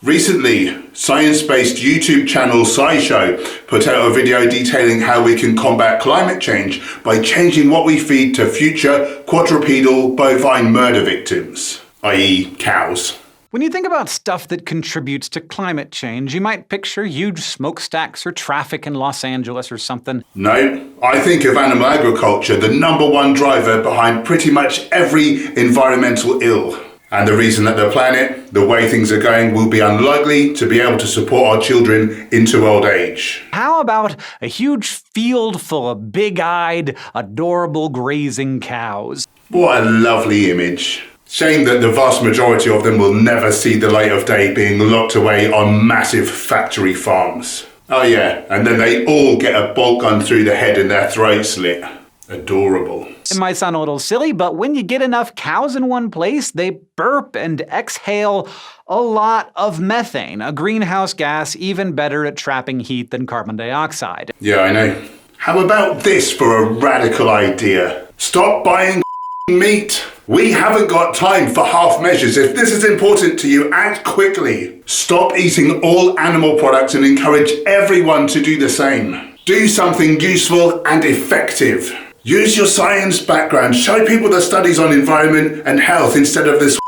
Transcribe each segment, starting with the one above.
Recently, science-based YouTube channel SciShow put out a video detailing how we can combat climate change by changing what we feed to future quadrupedal bovine murder victims, i.e. cows. When you think about stuff that contributes to climate change, you might picture huge smokestacks or traffic in Los Angeles or something. No, I think of animal agriculture, the #1 driver behind pretty much every environmental ill. And the reason that the planet, the way things are going, will be unlikely to be able to support our children into old age. How about a huge field full of big-eyed, adorable grazing cows? What a lovely image. Shame that the vast majority of them will never see the light of day, being locked away on massive factory farms. Oh yeah, and then they all get a bolt gun through the head and their throat slit. Adorable. It might sound a little silly, but when you get enough cows in one place, they burp and exhale a lot of methane, a greenhouse gas even better at trapping heat than carbon dioxide. Yeah, I know. How about this for a radical idea? Stop buying meat. We haven't got time for half measures. If this is important to you, act quickly. Stop eating all animal products and encourage everyone to do the same. Do something useful and effective. Use your science background. Show people the studies on environment and health instead of this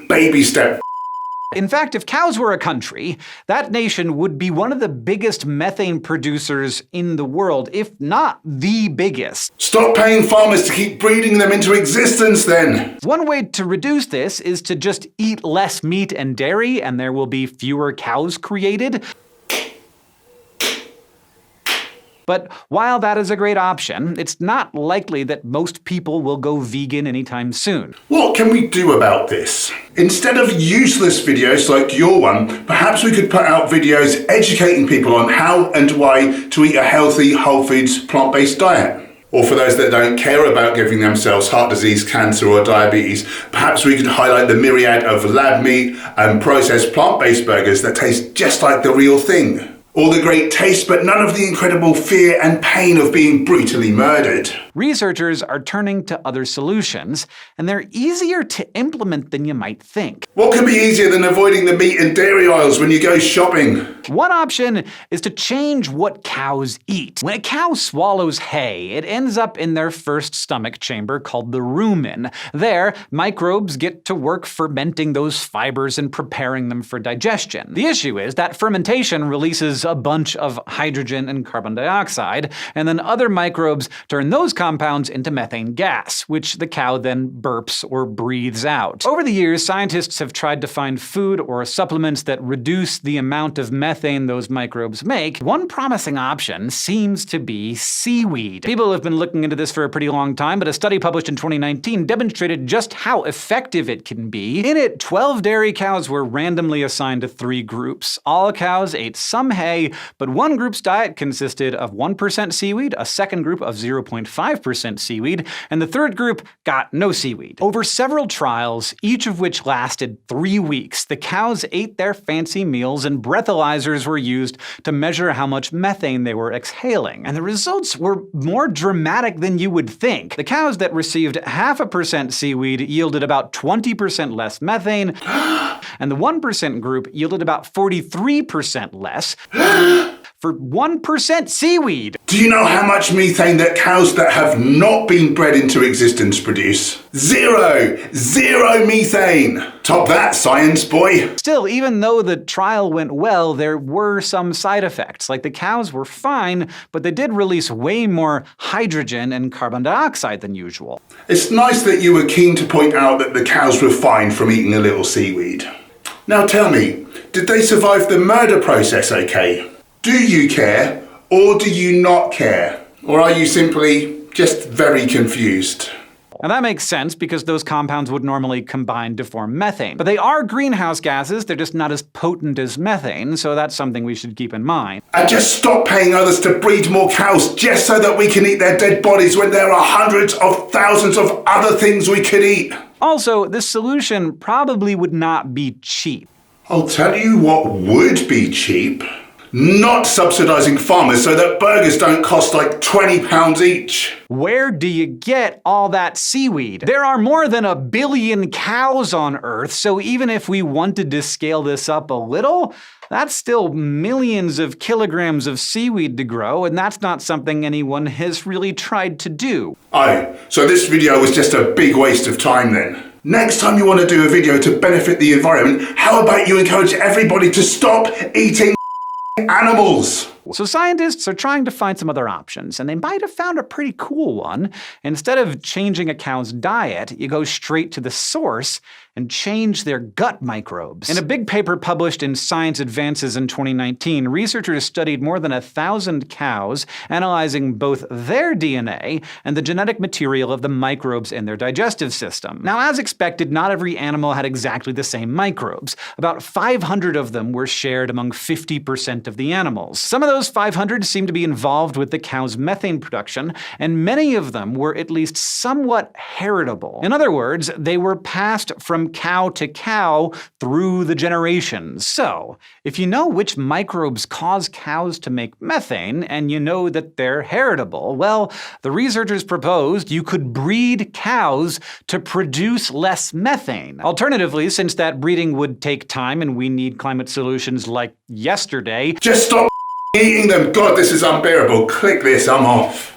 baby step. In fact, if cows were a country, that nation would be one of the biggest methane producers in the world, if not the biggest. Stop paying farmers to keep breeding them into existence then. One way to reduce this is to just eat less meat and dairy, and there will be fewer cows created. But while that is a great option, it's not likely that most people will go vegan anytime soon. What can we do about this? Instead of useless videos like your one, perhaps we could put out videos educating people on how and why to eat a healthy, whole foods, plant-based diet. Or for those that don't care about giving themselves heart disease, cancer or diabetes, perhaps we could highlight the myriad of lab meat and processed plant-based burgers that taste just like the real thing. All the great taste, but none of the incredible fear and pain of being brutally murdered. Researchers are turning to other solutions, and they're easier to implement than you might think. What could be easier than avoiding the meat and dairy aisles when you go shopping? One option is to change what cows eat. When a cow swallows hay, it ends up in their first stomach chamber called the rumen. There, microbes get to work fermenting those fibers and preparing them for digestion. The issue is that fermentation releases a bunch of hydrogen and carbon dioxide, and then other microbes turn those compounds into methane gas, which the cow then burps or breathes out. Over the years, scientists have tried to find food or supplements that reduce the amount of methane those microbes make. One promising option seems to be seaweed. People have been looking into this for a pretty long time, but a study published in 2019 demonstrated just how effective it can be. In it, 12 dairy cows were randomly assigned to 3 groups. All cows ate some hay, but one group's diet consisted of 1% seaweed, a second group of 0.5% seaweed, and the third group got no seaweed. Over several trials, each of which lasted 3 weeks, the cows ate their fancy meals and breathalyzers were used to measure how much methane they were exhaling. And the results were more dramatic than you would think. The cows that received 0.5% seaweed yielded about 20% less methane, and the 1% group yielded about 43% less. For 1% seaweed. Do you know how much methane that cows that have not been bred into existence produce? Zero methane. Top that, science boy. Still, even though the trial went well, there were some side effects. Like the cows were fine, but they did release way more hydrogen and carbon dioxide than usual. It's nice that you were keen to point out that the cows were fine from eating a little seaweed. Now tell me, did they survive the murder process okay? Do you care, or do you not care? Or are you simply just very confused? And that makes sense because those compounds would normally combine to form methane. But they are greenhouse gases, they're just not as potent as methane, so that's something we should keep in mind. And just stop paying others to breed more cows just so that we can eat their dead bodies when there are hundreds of thousands of other things we could eat. Also, this solution probably would not be cheap. I'll tell you what would be cheap. not subsidising farmers so that burgers don't cost like £20 each. Where do you get all that seaweed? There are more than 1 billion cows on Earth, so even if we wanted to scale this up a little, that's still millions of kilograms of seaweed to grow, and that's not something anyone has really tried to do. Oh, so this video was just a big waste of time then. Next time you want to do a video to benefit the environment, how about you encourage everybody to stop eating animals? So scientists are trying to find some other options, and they might have found a pretty cool one. Instead of changing a cow's diet, you go straight to the source and change their gut microbes. In a big paper published in Science Advances in 2019, researchers studied more than 1,000 cows, analyzing both their DNA and the genetic material of the microbes in their digestive system. Now, as expected, not every animal had exactly the same microbes. About 500 of them were shared among 50% of the animals. Some of those 500 seemed to be involved with the cow's methane production, and many of them were at least somewhat heritable. In other words, they were passed from cow to cow through the generations. So, if you know which microbes cause cows to make methane, and you know that they're heritable, well, the researchers proposed you could breed cows to produce less methane. Alternatively, since that breeding would take time and we need climate solutions like yesterday, just stop eating them. God, this is unbearable. Click this, I'm off.